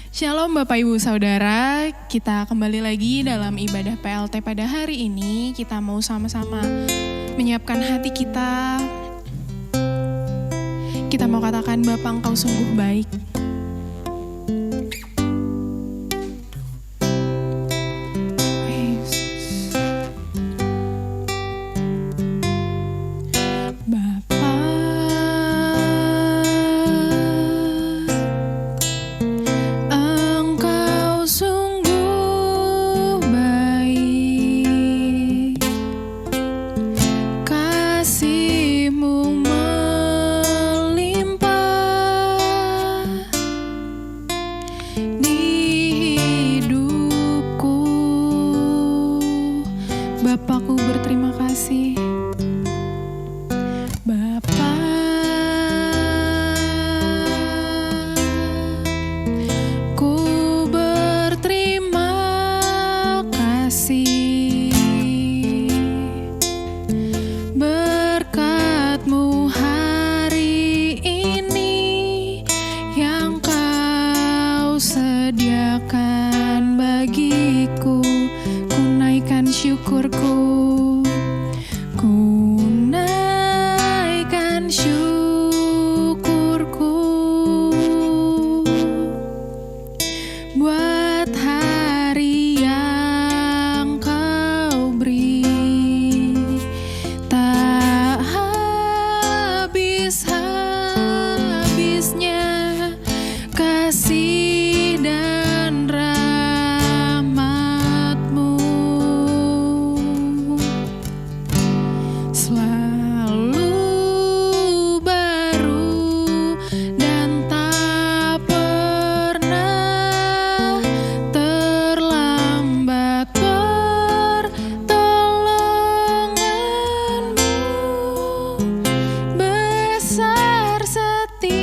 Shalom Bapak Ibu Saudara, kita kembali lagi dalam ibadah PLT pada hari ini. Kita mau sama-sama menyiapkan hati kita. Kita mau katakan Bapa Engkau sungguh baik. Bapakku berterima kasih. Bapa, ku berterima kasih. Berkat-Mu hari ini yang Kau sediakan bagiku. Ku naikkan syukurku, ku naikkan syukurku buat hari yang Kau beri. Tak habis-habisnya kasih dan selalu baru dan tak pernah terlambat. Pertolongan-Mu besar, setiamu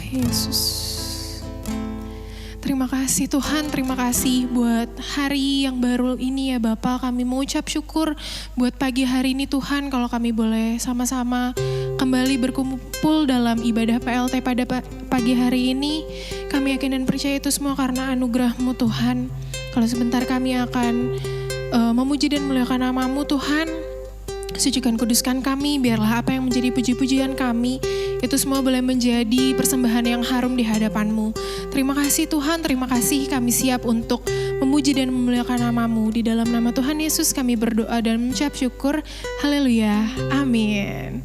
Yesus. Terima kasih Tuhan, terima kasih buat hari yang baru ini ya Bapa. Kami mau ucap syukur buat pagi hari ini Tuhan, kalau kami boleh sama-sama kembali berkumpul dalam ibadah PLT pada pagi hari ini. Kami yakin dan percaya itu semua karena anugerah-Mu Tuhan. Kalau sebentar kami akan memuji dan memuliakan nama-Mu Tuhan. Sucikan, kuduskan kami, biarlah apa yang menjadi puji-pujian kami, itu semua boleh menjadi persembahan yang harum di hadapan-Mu. Terima kasih Tuhan, terima kasih, kami siap untuk memuji dan memuliakan nama-Mu. Di dalam nama Tuhan Yesus kami berdoa dan mengucap syukur. Haleluya, amin.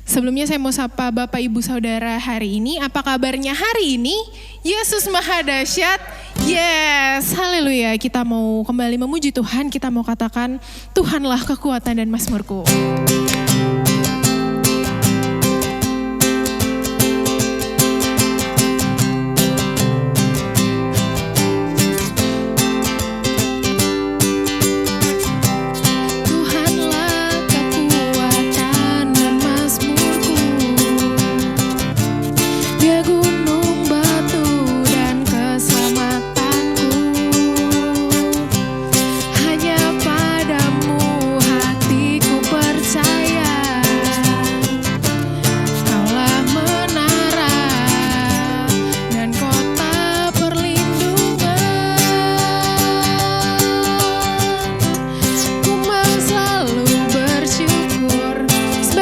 Sebelumnya saya mau sapa Bapak Ibu Saudara hari ini. Apa kabarnya hari ini? Yesus Maha Dahsyat. Yes, haleluya. Kita mau kembali memuji Tuhan. Kita mau katakan, Tuhanlah kekuatan dan mazmurku.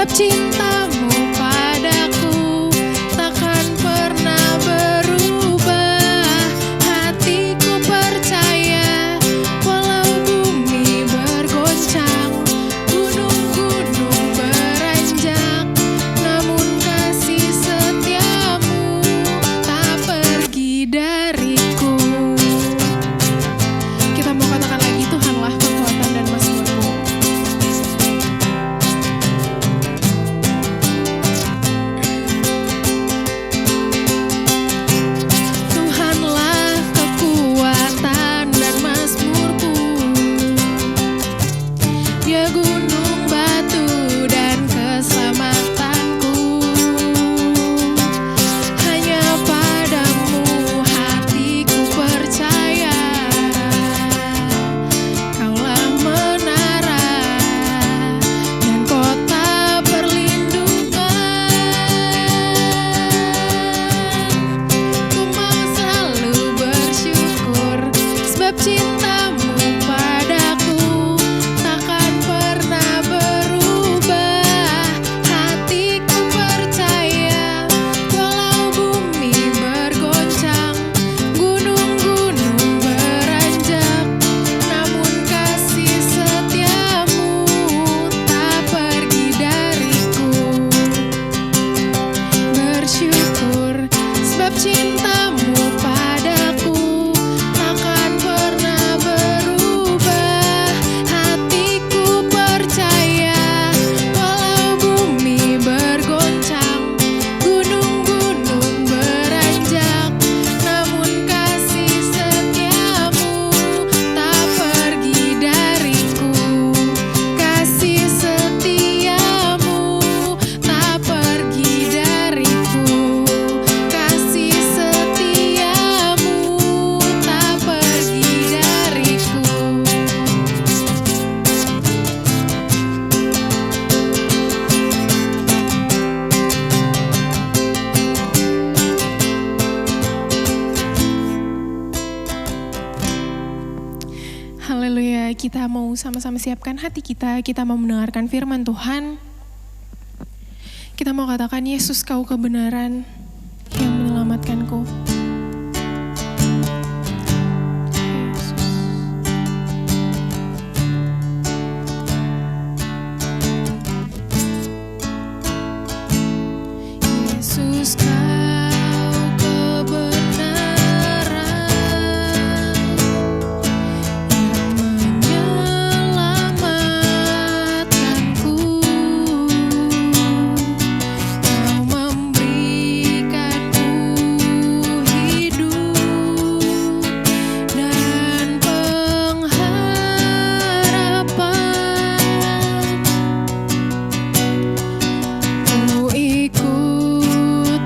Cinta-Mu padaku takkan pernah berubah. Hatiku percaya walau bumi bergoncang, gunung-gunung beranjak, namun kasih setia-Mu tak pergi dariku. Kita mau katakan lagi, Tuhanlah kekuatan dan mazmurku. Cinta-Mu padaku takkan pernah berubah. Hatiku percaya walau bumi bergoncang, gunung-gunung beranjak, namun kasih setia-Mu tak pergi dariku. Bersyukur sebab cinta-Mu padaku takkan pernah berubah. Hatiku percaya walau bumi bergoncang, gunung-gunung beranjak, namun kasih setia-Mu tak pergi dariku. Kasih setia-Mu tak pergi dariku. Kasih setia-Mu tak pergi dariku. Haleluya, kita mau sama-sama siapkan hati kita mau mendengarkan firman Tuhan. Kita mau katakan, Yesus, Kau kebenaran yang menyelamatkanku. Yesus, Kau kebenaran yang menyelamatkanku. Kau memberikanku hidup dan pengharapan. Ku ikut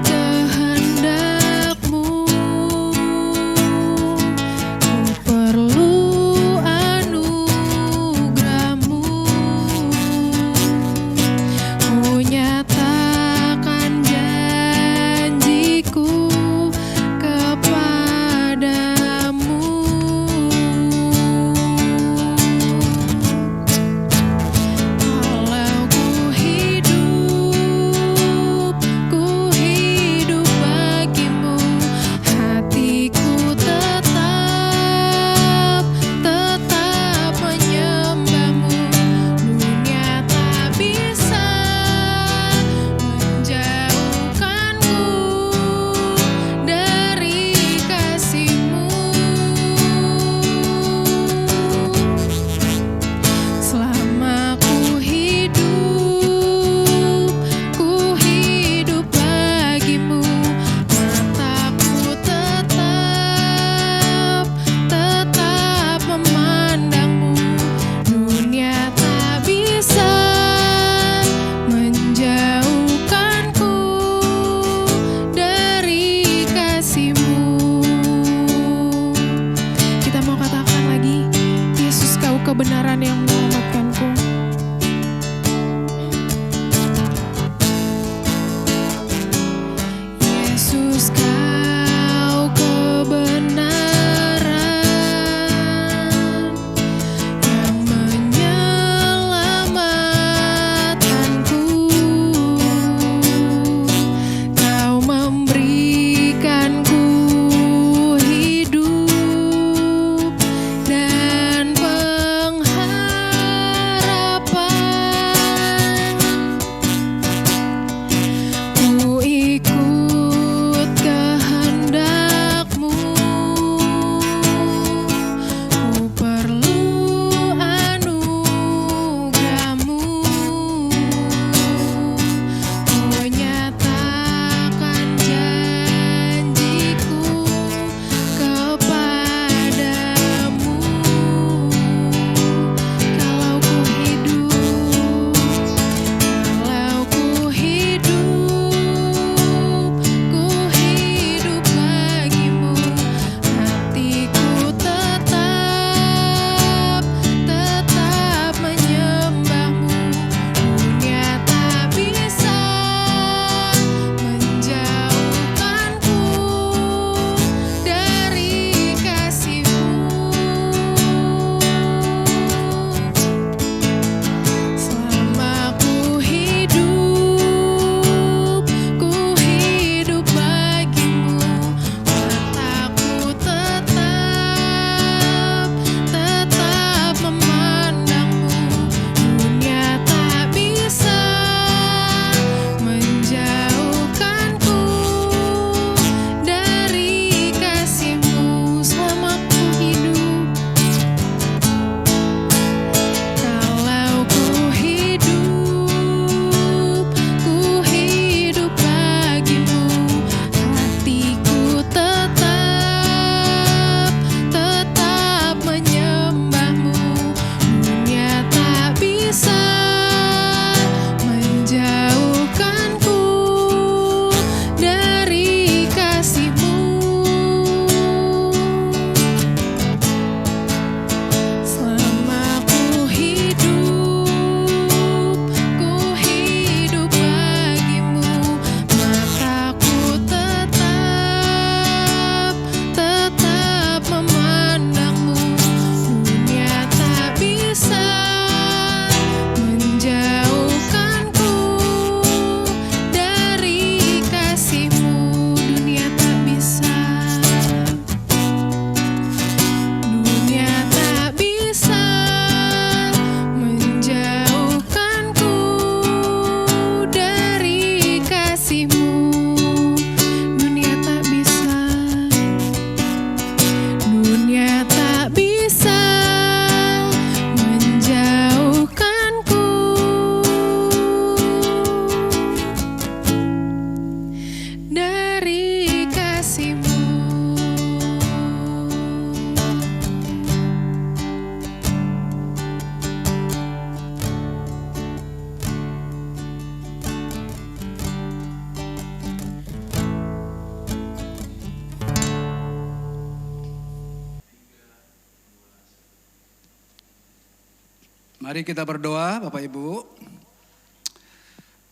Mari kita berdoa, Bapak Ibu.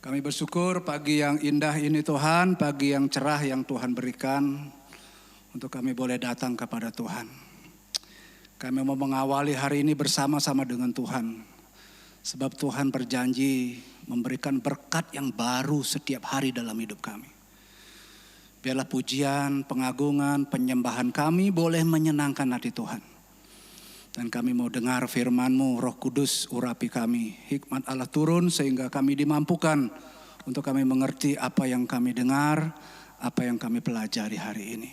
Kami bersyukur pagi yang indah ini Tuhan, pagi yang cerah yang Tuhan berikan untuk kami boleh datang kepada Tuhan. Kami mau mengawali hari ini bersama-sama dengan Tuhan. Sebab Tuhan berjanji memberikan berkat yang baru setiap hari dalam hidup kami. Biarlah pujian, pengagungan, penyembahan kami boleh menyenangkan hati Tuhan. Dan kami mau dengar firman-Mu, Roh Kudus urapi kami. Hikmat Allah turun sehingga kami dimampukan untuk kami mengerti apa yang kami dengar, apa yang kami pelajari hari ini.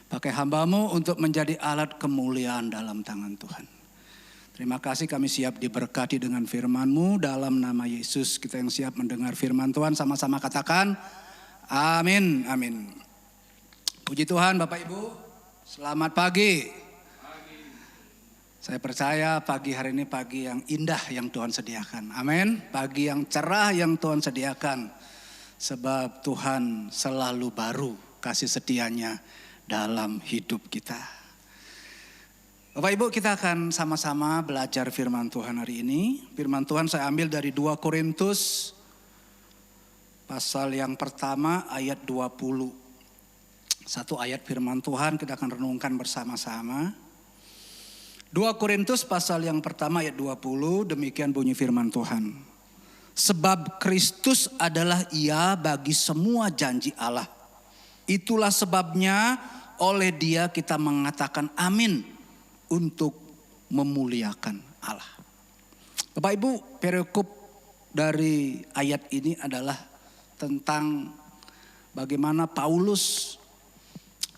Pakai hamba-Mu untuk menjadi alat kemuliaan dalam tangan Tuhan. Terima kasih kami siap diberkati dengan firman-Mu dalam nama Yesus. Kita yang siap mendengar firman Tuhan sama-sama katakan amin, amin. Puji Tuhan Bapak Ibu, selamat pagi. Saya percaya pagi hari ini pagi yang indah yang Tuhan sediakan. Amin. Pagi yang cerah yang Tuhan sediakan. Sebab Tuhan selalu baru kasih setianya dalam hidup kita. Bapak Ibu, kita akan sama-sama belajar firman Tuhan hari ini. Firman Tuhan saya ambil dari 2 Korintus pasal yang pertama ayat 20. Satu ayat firman Tuhan kita akan renungkan bersama-sama. 2 Korintus pasal yang pertama ayat 20, demikian bunyi firman Tuhan. Sebab Kristus adalah Ia bagi semua janji Allah. Itulah sebabnya oleh Dia kita mengatakan amin untuk memuliakan Allah. Bapak Ibu, perikop dari ayat ini adalah tentang bagaimana Paulus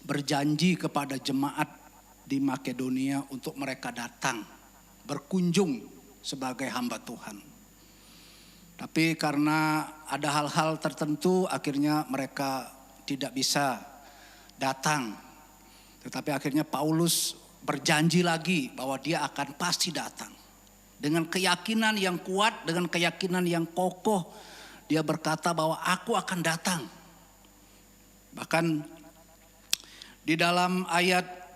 berjanji kepada jemaat di Makedonia untuk mereka datang berkunjung sebagai hamba Tuhan. Tapi karena ada hal-hal tertentu akhirnya mereka tidak bisa datang. Tetapi akhirnya Paulus berjanji lagi bahwa dia akan pasti datang. Dengan keyakinan yang kuat, dengan keyakinan yang kokoh, dia berkata bahwa aku akan datang. Bahkan di dalam ayat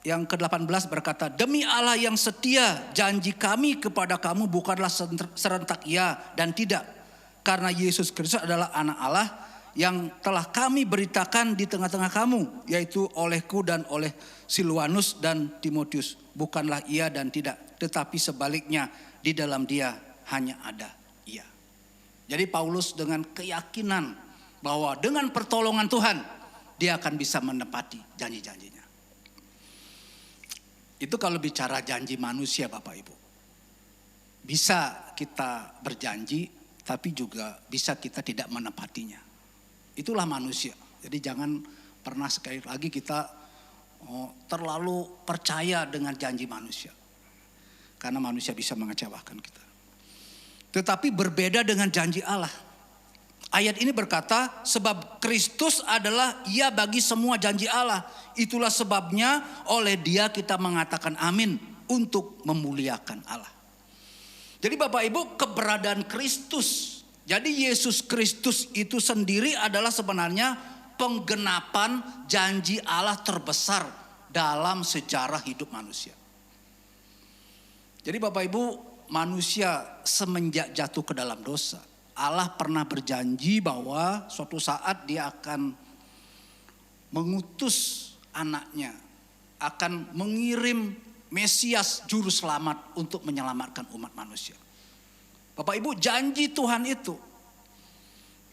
yang ke-18 berkata, demi Allah yang setia, janji kami kepada kamu bukanlah serentak ya dan tidak. Karena Yesus Kristus adalah anak Allah yang telah kami beritakan di tengah-tengah kamu, yaitu olehku dan oleh Silwanus dan Timotius. Bukanlah iya dan tidak, tetapi sebaliknya di dalam dia hanya ada iya. Jadi Paulus dengan keyakinan bahwa dengan pertolongan Tuhan, dia akan bisa menepati janji-janjinya. Itu kalau bicara janji manusia Bapak Ibu. Bisa kita berjanji tapi juga bisa kita tidak menepatinya. Itulah manusia. Jadi jangan pernah sekali lagi kita terlalu percaya dengan janji manusia. Karena manusia bisa mengecewakan kita. Tetapi berbeda dengan janji Allah. Ayat ini berkata, sebab Kristus adalah Ia bagi semua janji Allah. Itulah sebabnya oleh Dia kita mengatakan amin untuk memuliakan Allah. Jadi Bapak Ibu, keberadaan Kristus. Jadi Yesus Kristus itu sendiri adalah sebenarnya penggenapan janji Allah terbesar dalam sejarah hidup manusia. Jadi Bapak Ibu, manusia semenjak jatuh ke dalam dosa, Allah pernah berjanji bahwa suatu saat Dia akan mengutus anaknya, akan mengirim Mesias juru selamat untuk menyelamatkan umat manusia. Bapak Ibu, janji Tuhan itu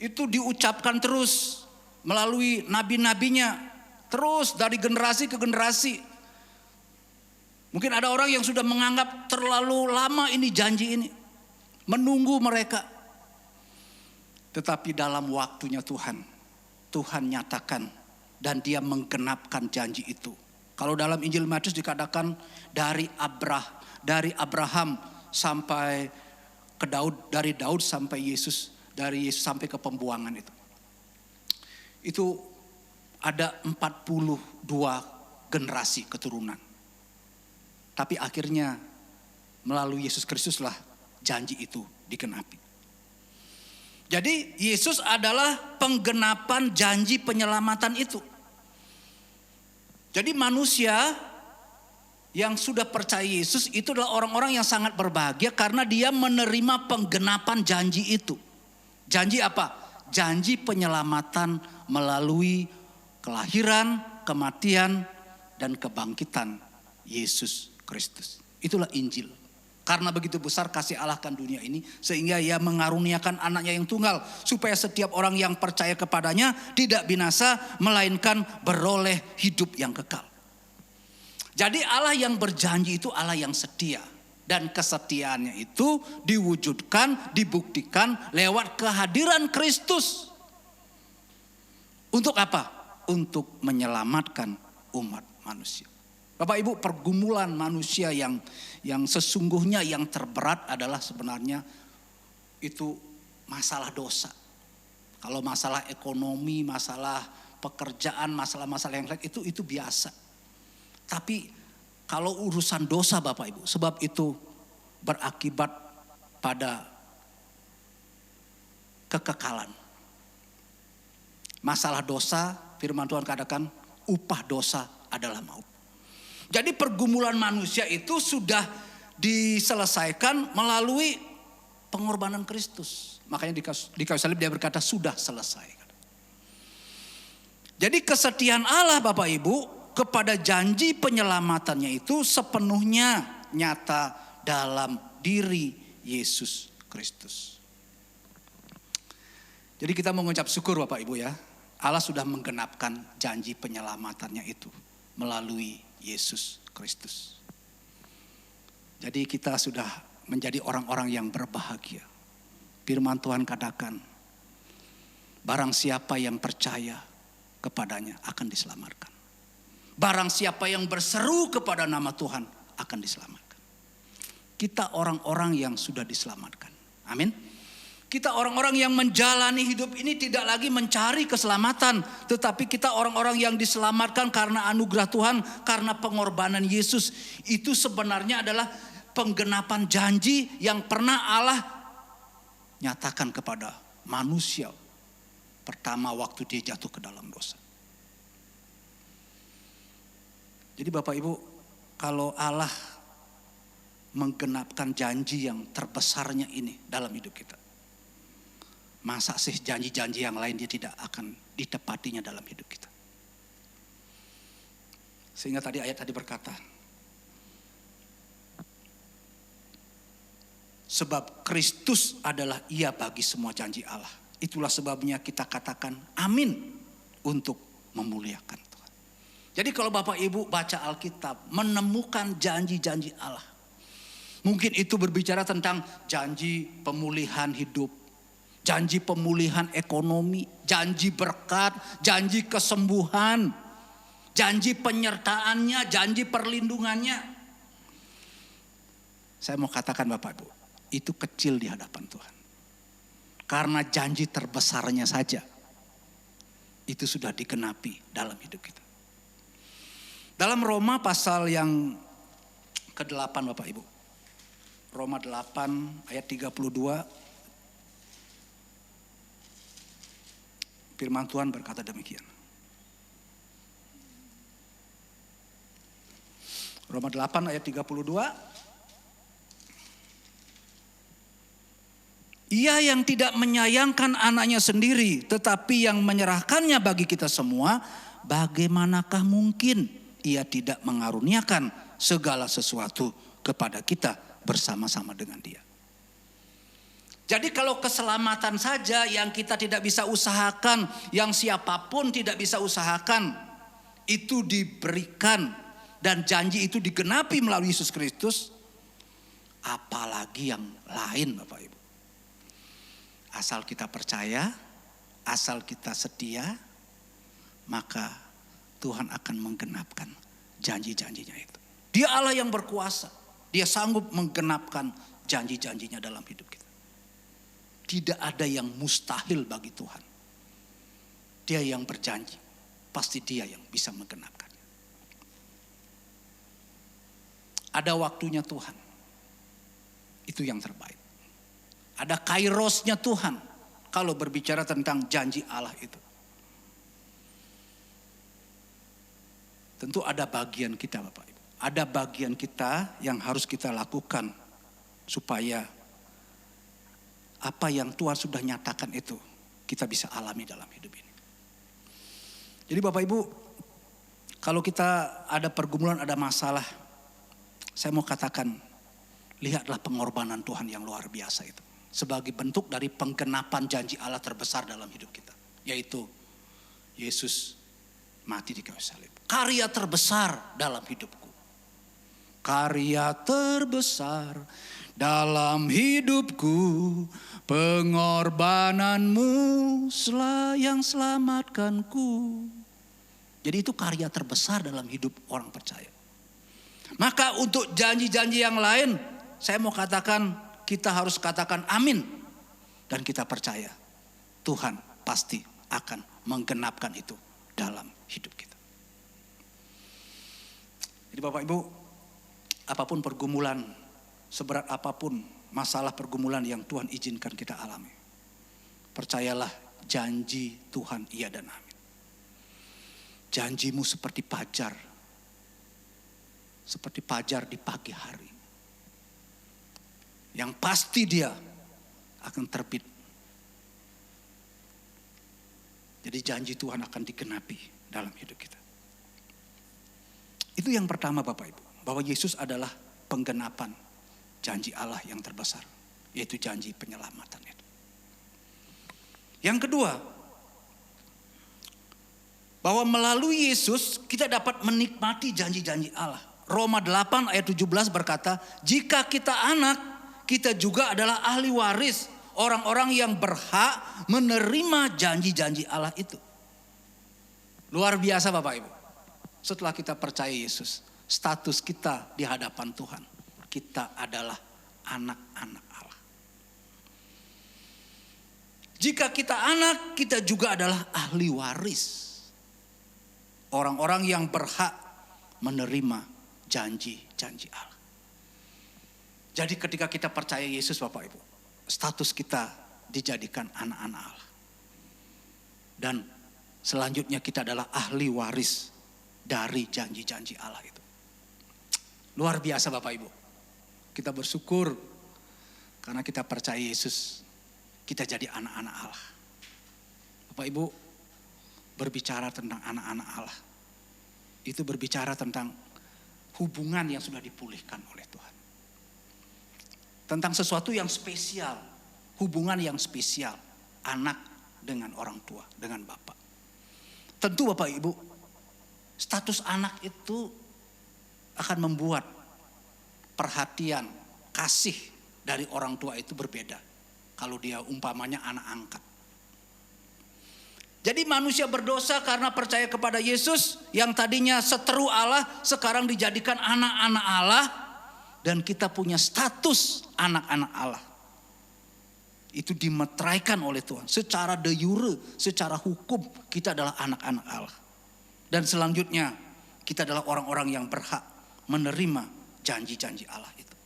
diucapkan terus melalui nabi-nabinya, terus dari generasi ke generasi. Mungkin ada orang yang sudah menganggap terlalu lama ini janji ini, menunggu mereka. Tetapi dalam waktunya Tuhan nyatakan dan Dia menggenapkan janji itu. Kalau dalam Injil Matius dikatakan dari Abraham sampai ke Daud, dari Daud sampai Yesus, dari Yesus sampai ke pembuangan itu. Itu ada 42 generasi keturunan. Tapi akhirnya melalui Yesus Kristuslah janji itu digenapi. Jadi Yesus adalah penggenapan janji penyelamatan itu. Jadi manusia yang sudah percaya Yesus itu adalah orang-orang yang sangat berbahagia karena dia menerima penggenapan janji itu. Janji apa? Janji penyelamatan melalui kelahiran, kematian, dan kebangkitan Yesus Kristus. Itulah Injil. Karena begitu besar kasih Allah kan dunia ini, sehingga ia mengaruniakan anaknya yang tunggal, supaya setiap orang yang percaya kepadanya tidak binasa, melainkan beroleh hidup yang kekal. Jadi Allah yang berjanji itu Allah yang setia. Dan kesetiaannya itu diwujudkan, dibuktikan lewat kehadiran Kristus. Untuk apa? Untuk menyelamatkan umat manusia. Bapak Ibu, pergumulan manusia yang sesungguhnya yang terberat adalah sebenarnya itu masalah dosa. Kalau masalah ekonomi, masalah pekerjaan, masalah-masalah yang lain itu biasa. Tapi kalau urusan dosa Bapak Ibu, sebab itu berakibat pada kekekalan. Masalah dosa, firman Tuhan katakan upah dosa adalah maut. Jadi pergumulan manusia itu sudah diselesaikan melalui pengorbanan Kristus. Makanya di kayu salib dia berkata sudah selesai. Jadi kesetiaan Allah Bapak Ibu kepada janji penyelamatannya itu sepenuhnya nyata dalam diri Yesus Kristus. Jadi kita mengucap syukur Bapak Ibu ya. Allah sudah menggenapkan janji penyelamatannya itu melalui Yesus Kristus. Jadi kita sudah menjadi orang-orang yang berbahagia. Firman Tuhan katakan, barang siapa yang percaya kepadanya akan diselamatkan. Barang siapa yang berseru kepada nama Tuhan akan diselamatkan. Kita orang-orang yang sudah diselamatkan. Amin. Kita orang-orang yang menjalani hidup ini tidak lagi mencari keselamatan. Tetapi kita orang-orang yang diselamatkan karena anugerah Tuhan. Karena pengorbanan Yesus. Itu sebenarnya adalah penggenapan janji yang pernah Allah nyatakan kepada manusia. Pertama waktu dia jatuh ke dalam dosa. Jadi Bapak Ibu, kalau Allah menggenapkan janji yang terbesarnya ini dalam hidup kita. Masa sih janji-janji yang lain dia tidak akan ditepatinya dalam hidup kita. Sehingga tadi ayat tadi berkata, sebab Kristus adalah ia bagi semua janji Allah. Itulah sebabnya kita katakan amin untuk memuliakan Tuhan. Jadi kalau Bapak Ibu baca Alkitab menemukan janji-janji Allah. Mungkin itu berbicara tentang janji pemulihan hidup. Janji pemulihan ekonomi. Janji berkat. Janji kesembuhan. Janji penyertaannya. Janji perlindungannya. Saya mau katakan Bapak Ibu. Itu kecil di hadapan Tuhan. Karena janji terbesarnya saja. Itu sudah digenapi dalam hidup kita. Dalam Roma pasal yang ke-8 Bapak Ibu. Roma 8 ayat 32. Firman Tuhan berkata demikian. Roma 8 ayat 32. Ia yang tidak menyayangkan anaknya sendiri, tetapi yang menyerahkannya bagi kita semua, bagaimanakah mungkin ia tidak mengaruniakan segala sesuatu kepada kita bersama-sama dengan dia. Jadi kalau keselamatan saja yang kita tidak bisa usahakan, yang siapapun tidak bisa usahakan, itu diberikan dan janji itu digenapi melalui Yesus Kristus, apalagi yang lain Bapak Ibu. Asal kita percaya, asal kita setia, maka Tuhan akan menggenapkan janji-janjinya itu. Dia Allah yang berkuasa. Dia sanggup menggenapkan janji-janjinya dalam hidup kita. Tidak ada yang mustahil bagi Tuhan. Dia yang berjanji. Pasti dia yang bisa menggenapkannya. Ada waktunya Tuhan. Itu yang terbaik. Ada kairosnya Tuhan. Kalau berbicara tentang janji Allah itu. Tentu ada bagian kita Bapak Ibu. ada bagian kita yang harus kita lakukan supaya apa yang Tuhan sudah nyatakan itu kita bisa alami dalam hidup ini. Jadi Bapak Ibu, kalau kita ada pergumulan, ada masalah, saya mau katakan, lihatlah pengorbanan Tuhan yang luar biasa itu. Sebagai bentuk dari penggenapan janji Allah terbesar dalam hidup kita. Yaitu Yesus mati di kayu salib. Karya terbesar dalam hidupku. Karya terbesar dalam hidupku. Pengorbananmu yang selamatkanku. Jadi itu karya terbesar dalam hidup orang percaya. Maka untuk janji-janji yang lain, saya mau katakan, kita harus katakan amin. Dan kita percaya Tuhan pasti akan menggenapkan itu dalam hidup kita. Jadi Bapak Ibu, apapun pergumulan, seberat apapun masalah pergumulan yang Tuhan izinkan kita alami, percayalah janji Tuhan iya dan amin. Janjimu seperti fajar di pagi hari. Yang pasti dia akan terbit. Jadi janji Tuhan akan digenapi dalam hidup kita. Itu yang pertama Bapak Ibu. Bahwa Yesus adalah penggenapan janji Allah yang terbesar. Yaitu janji penyelamatan itu. Yang kedua, bahwa melalui Yesus kita dapat menikmati janji-janji Allah. Roma 8 ayat 17 berkata, jika kita anak, kita juga adalah ahli waris. Orang-orang yang berhak menerima janji-janji Allah itu. Luar biasa Bapak Ibu. Setelah kita percaya Yesus, status kita di hadapan Tuhan, kita adalah anak-anak Allah. Jika kita anak, kita juga adalah ahli waris. Orang-orang yang berhak menerima janji-janji Allah. Jadi ketika kita percaya Yesus Bapak Ibu, status kita dijadikan anak-anak Allah. Dan selanjutnya kita adalah ahli waris dari janji-janji Allah itu. Luar biasa Bapak Ibu. Kita bersyukur karena kita percaya Yesus, kita jadi anak-anak Allah. Bapak Ibu, berbicara tentang anak-anak Allah, itu berbicara tentang hubungan yang sudah dipulihkan oleh Tuhan. Tentang sesuatu yang spesial, hubungan yang spesial, anak dengan orang tua, dengan bapak. Tentu Bapak Ibu, status anak itu akan membuat perhatian, kasih dari orang tua itu berbeda. Kalau dia umpamanya anak angkat. Jadi manusia berdosa karena percaya kepada Yesus yang tadinya seteru Allah, sekarang dijadikan anak-anak Allah. Dan kita punya status anak-anak Allah. Itu dimeteraikan oleh Tuhan. Secara de jure, secara hukum kita adalah anak-anak Allah. Dan selanjutnya kita adalah orang-orang yang berhak menerima janji-janji Allah itu.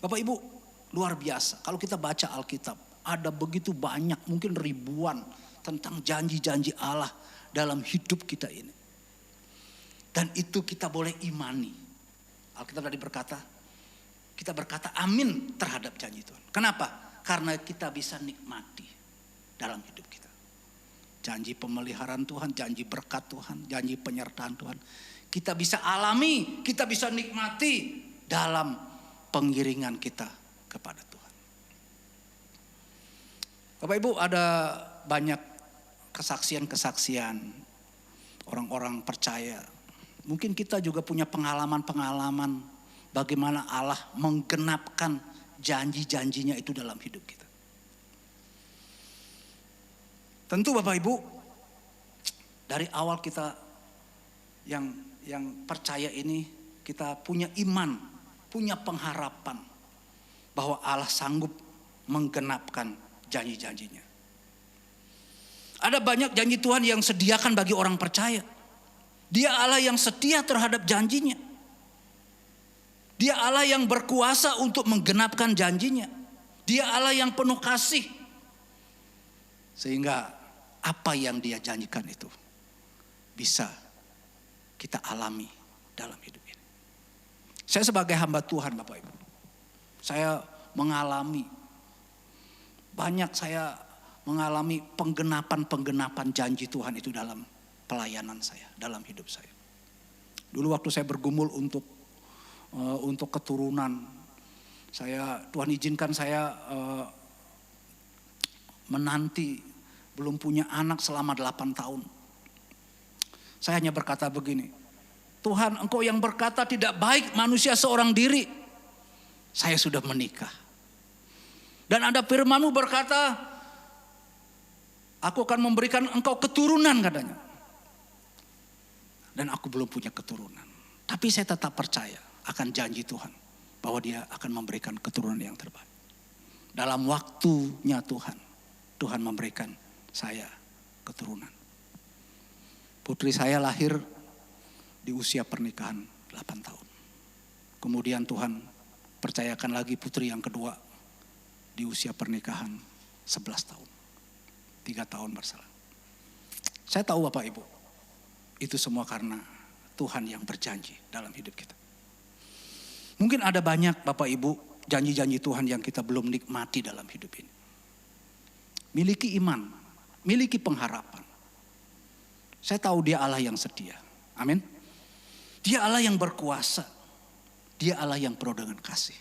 Bapak Ibu, luar biasa. Kalau kita baca Alkitab, ada begitu banyak, mungkin ribuan tentang janji-janji Allah dalam hidup kita ini. Dan itu kita boleh imani. Alkitab tadi berkata, kita berkata amin terhadap janji Tuhan. Kenapa? Karena kita bisa nikmati dalam hidup kita. Janji pemeliharaan Tuhan, janji berkat Tuhan, janji penyertaan Tuhan. Kita bisa alami, kita bisa nikmati dalam pengiringan kita kepada Tuhan. Bapak Ibu, ada banyak kesaksian-kesaksian orang-orang percaya. Mungkin kita juga punya pengalaman-pengalaman bagaimana Allah menggenapkan janji-janjinya itu dalam hidup kita. Tentu Bapak Ibu, dari awal kita yang percaya ini, kita punya iman, punya pengharapan bahwa Allah sanggup menggenapkan janji-janjinya. Ada banyak janji Tuhan yang sediakan bagi orang percaya. Dia Allah yang setia terhadap janjinya. Dia Allah yang berkuasa untuk menggenapkan janjinya. Dia Allah yang penuh kasih. Sehingga apa yang dia janjikan itu bisa kita alami dalam hidup ini. Saya sebagai hamba Tuhan Bapak Ibu, saya mengalami penggenapan janji Tuhan itu dalam pelayanan saya, dalam hidup saya. Dulu waktu saya bergumul untuk keturunan, Tuhan izinkan saya menanti belum punya anak selama 8 tahun. Saya hanya berkata begini, Tuhan, Engkau yang berkata tidak baik manusia seorang diri. Saya sudah menikah. Dan ada firman-Mu berkata, aku akan memberikan engkau keturunan katanya. Dan aku belum punya keturunan. Tapi saya tetap percaya akan janji Tuhan, bahwa Dia akan memberikan keturunan yang terbaik. Dalam waktunya Tuhan memberikan saya keturunan. Putri saya lahir di usia pernikahan 8 tahun. Kemudian Tuhan percayakan lagi putri yang kedua di usia pernikahan 11 tahun. 3 tahun berselang. Saya tahu Bapak Ibu, itu semua karena Tuhan yang berjanji dalam hidup kita. Mungkin ada banyak Bapak Ibu janji-janji Tuhan yang kita belum nikmati dalam hidup ini. Miliki iman, miliki pengharapan. Saya tahu Dia Allah yang setia. Amin. Dia Allah yang berkuasa. Dia Allah yang penuh dengan kasih.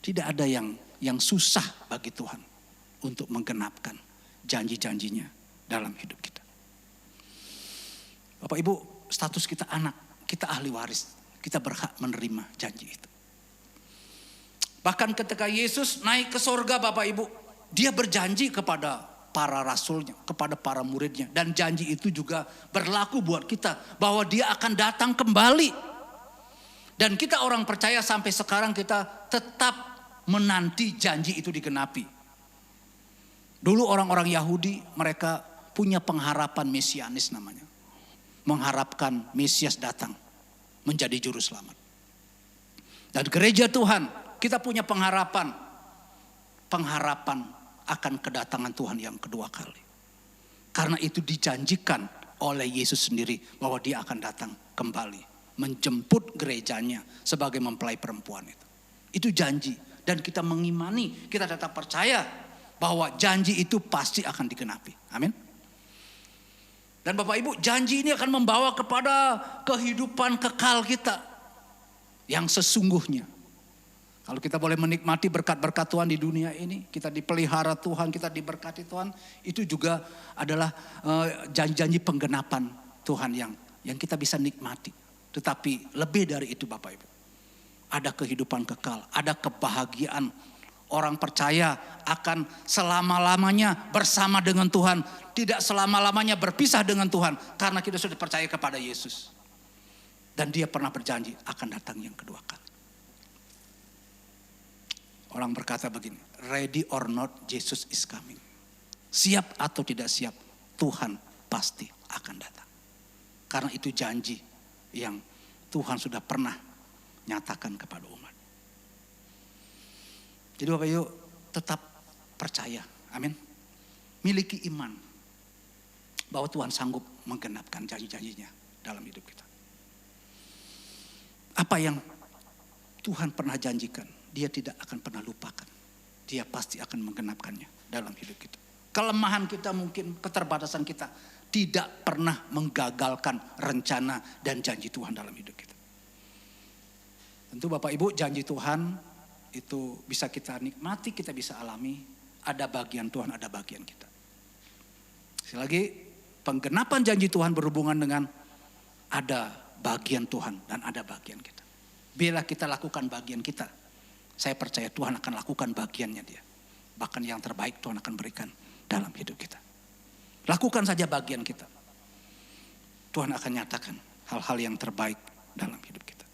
Tidak ada yang susah bagi Tuhan untuk menggenapkan janji-janjinya dalam hidup kita. Bapak Ibu, status kita anak, kita ahli waris, kita berhak menerima janji itu. Bahkan ketika Yesus naik ke sorga Bapak Ibu, Dia berjanji kepada para rasulnya, kepada para muridnya. Dan janji itu juga berlaku buat kita, bahwa Dia akan datang kembali. Dan kita orang percaya sampai sekarang kita tetap menanti janji itu digenapi. Dulu orang-orang Yahudi mereka punya pengharapan mesianis namanya. Mengharapkan Mesias datang menjadi juru selamat. Dan gereja Tuhan kita punya pengharapan akan kedatangan Tuhan yang kedua kali. Karena itu dijanjikan oleh Yesus sendiri bahwa Dia akan datang kembali menjemput gerejanya sebagai mempelai perempuan itu. Itu janji dan kita mengimani, kita tetap percaya bahwa janji itu pasti akan digenapi. Amin. Dan Bapak Ibu, janji ini akan membawa kepada kehidupan kekal kita yang sesungguhnya. Kalau kita boleh menikmati berkat-berkat Tuhan di dunia ini, kita dipelihara Tuhan, kita diberkati Tuhan, itu juga adalah janji-janji penggenapan Tuhan yang kita bisa nikmati. Tetapi lebih dari itu Bapak Ibu, ada kehidupan kekal, ada kebahagiaan. Orang percaya akan selama-lamanya bersama dengan Tuhan. Tidak selama-lamanya berpisah dengan Tuhan. Karena kita sudah percaya kepada Yesus. Dan Dia pernah berjanji akan datang yang kedua kali. Orang berkata begini, ready or not, Jesus is coming. Siap atau tidak siap, Tuhan pasti akan datang. Karena itu janji yang Tuhan sudah pernah nyatakan kepada umat. Jadi Bapak Ibu tetap percaya, amin. Miliki iman bahwa Tuhan sanggup menggenapkan janji-janjinya dalam hidup kita. Apa yang Tuhan pernah janjikan, Dia tidak akan pernah lupakan. Dia pasti akan menggenapkannya dalam hidup kita. Kelemahan kita mungkin, keterbatasan kita tidak pernah menggagalkan rencana dan janji Tuhan dalam hidup kita. Tentu Bapak Ibu, janji Tuhan itu bisa kita nikmati, kita bisa alami. Ada bagian Tuhan, ada bagian kita. Sekali lagi, penggenapan janji Tuhan berhubungan dengan ada bagian Tuhan dan ada bagian kita. Bila kita lakukan bagian kita, saya percaya Tuhan akan lakukan bagiannya Dia. Bahkan yang terbaik Tuhan akan berikan dalam hidup kita. Lakukan saja bagian kita. Tuhan akan nyatakan hal-hal yang terbaik dalam hidup kita.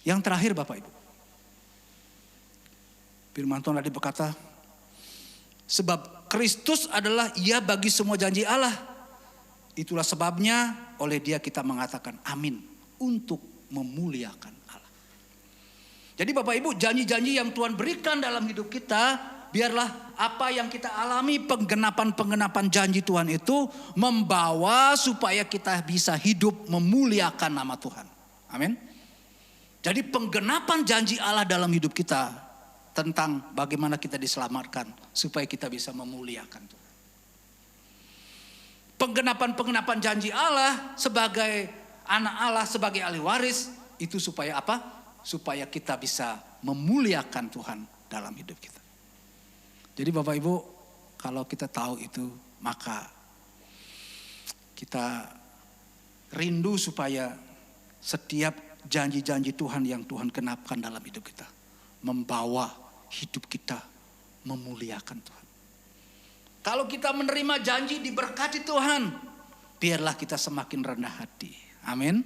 Yang terakhir Bapak Ibu, firman Tuhan tadi berkata, sebab Kristus adalah Ia bagi semua janji Allah. Itulah sebabnya oleh Dia kita mengatakan amin, untuk memuliakan Allah. Jadi Bapak Ibu, janji-janji yang Tuhan berikan dalam hidup kita, biarlah apa yang kita alami, penggenapan janji Tuhan itu membawa supaya kita bisa hidup memuliakan nama Tuhan. Amin. Jadi penggenapan janji Allah dalam hidup kita tentang bagaimana kita diselamatkan supaya kita bisa memuliakan Tuhan. Penggenapan janji Allah sebagai anak Allah, sebagai ahli waris itu supaya apa? Supaya kita bisa memuliakan Tuhan dalam hidup kita. Jadi Bapak Ibu, kalau kita tahu itu, maka kita rindu supaya setiap janji-janji Tuhan yang Tuhan genapkan dalam hidup kita membawa hidup kita memuliakan Tuhan. Kalau kita menerima janji diberkati Tuhan, biarlah kita semakin rendah hati. Amin.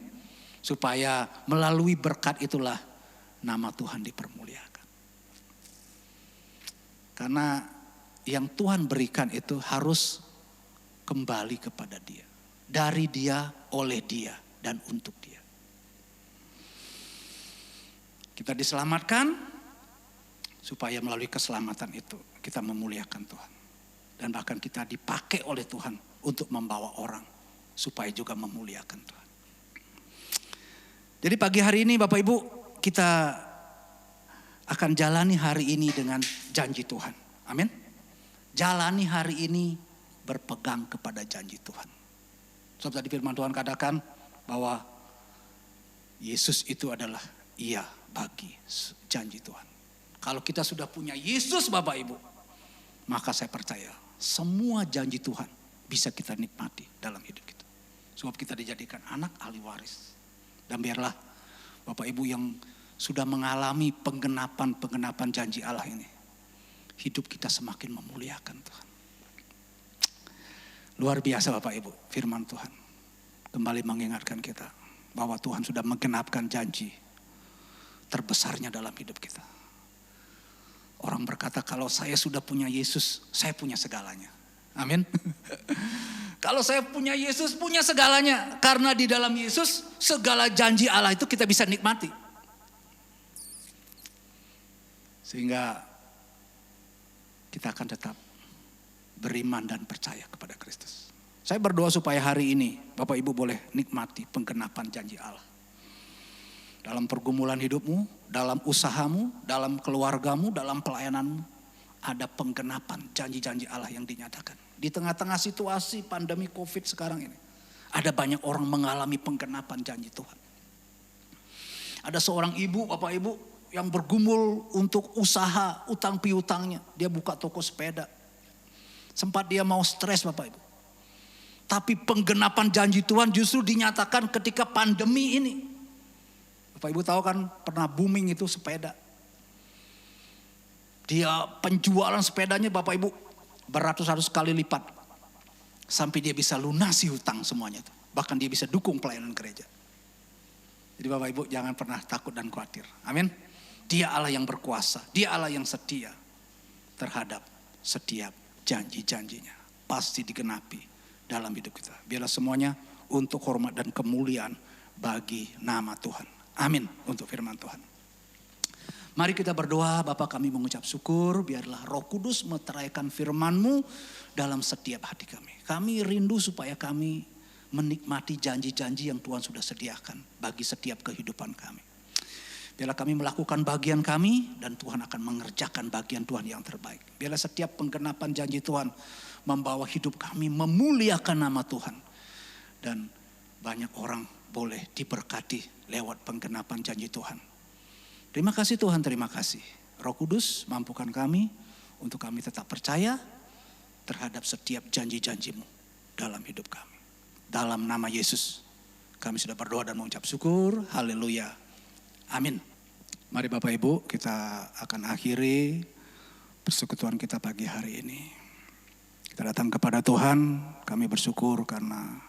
Supaya melalui berkat itulah nama Tuhan dipermuliakan. Karena yang Tuhan berikan itu harus kembali kepada Dia. Dari Dia, oleh Dia, dan untuk Dia. Kita diselamatkan supaya melalui keselamatan itu kita memuliakan Tuhan. Dan bahkan kita dipakai oleh Tuhan untuk membawa orang supaya juga memuliakan Tuhan. Jadi pagi hari ini Bapak Ibu, kita akan jalani hari ini dengan janji Tuhan. Amin. Jalani hari ini berpegang kepada janji Tuhan. Sebab tadi firman Tuhan katakan bahwa Yesus itu adalah iya bagi janji Tuhan. Kalau kita sudah punya Yesus Bapak Ibu, maka saya percaya semua janji Tuhan bisa kita nikmati dalam hidup kita. Sebab kita dijadikan anak ahli waris. Dan biarlah Bapak Ibu yang sudah mengalami penggenapan janji Allah ini, hidup kita semakin memuliakan Tuhan. Luar biasa Bapak Ibu, firman Tuhan kembali mengingatkan kita bahwa Tuhan sudah menggenapkan janji terbesarnya dalam hidup kita. Orang berkata kalau saya sudah punya Yesus, saya punya segalanya. Amin. Kalau saya punya Yesus, punya segalanya. Karena di dalam Yesus, segala janji Allah itu kita bisa nikmati. Sehingga kita akan tetap beriman dan percaya kepada Kristus. Saya berdoa supaya hari ini Bapak Ibu boleh nikmati penggenapan janji Allah. Dalam pergumulan hidupmu, dalam usahamu, dalam keluargamu, dalam pelayananmu, ada penggenapan janji-janji Allah yang dinyatakan. Di tengah-tengah situasi pandemi COVID sekarang ini, ada banyak orang mengalami penggenapan janji Tuhan. Ada seorang ibu, Bapak Ibu, yang bergumul untuk usaha utang piutangnya. Dia buka toko sepeda. Sempat dia mau stres Bapak Ibu. Tapi penggenapan janji Tuhan justru dinyatakan ketika pandemi ini. Bapak Ibu tahu kan pernah booming itu sepeda. Dia penjualan sepedanya Bapak Ibu beratus-ratus kali lipat. Sampai dia bisa lunasi hutang semuanya itu. Bahkan dia bisa dukung pelayanan gereja. Jadi Bapak Ibu jangan pernah takut dan khawatir. Amin. Dia Allah yang berkuasa. Dia Allah yang setia terhadap setiap janji-janjinya. Pasti digenapi dalam hidup kita. Biarlah semuanya untuk hormat dan kemuliaan bagi nama Tuhan. Amin untuk firman Tuhan. Mari kita berdoa. Bapa kami mengucap syukur. Biarlah Roh Kudus meteraikan firman-Mu dalam setiap hati kami. Kami rindu supaya kami menikmati janji-janji yang Tuhan sudah sediakan bagi setiap kehidupan kami. Biarlah kami melakukan bagian kami dan Tuhan akan mengerjakan bagian Tuhan yang terbaik. Biarlah setiap penggenapan janji Tuhan membawa hidup kami memuliakan nama Tuhan. Dan banyak orang boleh diberkati lewat penggenapan janji Tuhan. Terima kasih Tuhan, terima kasih. Roh Kudus mampukan kami untuk kami tetap percaya terhadap setiap janji-janji-Mu dalam hidup kami. Dalam nama Yesus kami sudah berdoa dan mengucap syukur. Haleluya. Amin. Mari Bapak Ibu kita akan akhiri persekutuan kita pagi hari ini. Kita datang kepada Tuhan. Kami bersyukur karena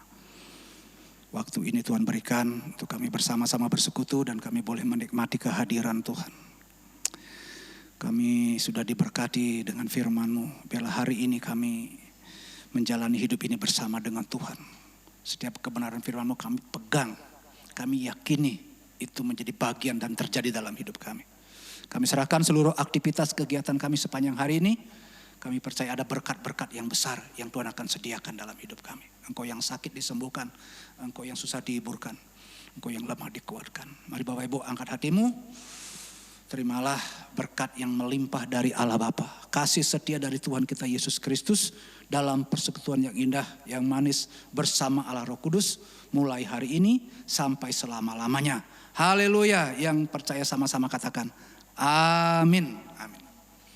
waktu ini Tuhan berikan untuk kami bersama-sama bersekutu dan kami boleh menikmati kehadiran Tuhan. Kami sudah diberkati dengan firman-Mu. Biarlah hari ini kami menjalani hidup ini bersama dengan Tuhan. Setiap kebenaran firman-Mu kami pegang. Kami yakini itu menjadi bagian dan terjadi dalam hidup kami. Kami serahkan seluruh aktivitas kegiatan kami sepanjang hari ini. Kami percaya ada berkat-berkat yang besar yang Tuhan akan sediakan dalam hidup kami. Engkau yang sakit disembuhkan, engkau yang susah dihiburkan. Engkau yang lemah dikuatkan. Mari Bapak Ibu angkat hatimu. Terimalah berkat yang melimpah dari Allah Bapa, kasih setia dari Tuhan kita Yesus Kristus dalam persekutuan yang indah, yang manis bersama Allah Roh Kudus mulai hari ini sampai selama-lamanya. Haleluya. Yang percaya sama-sama katakan amin. Amin.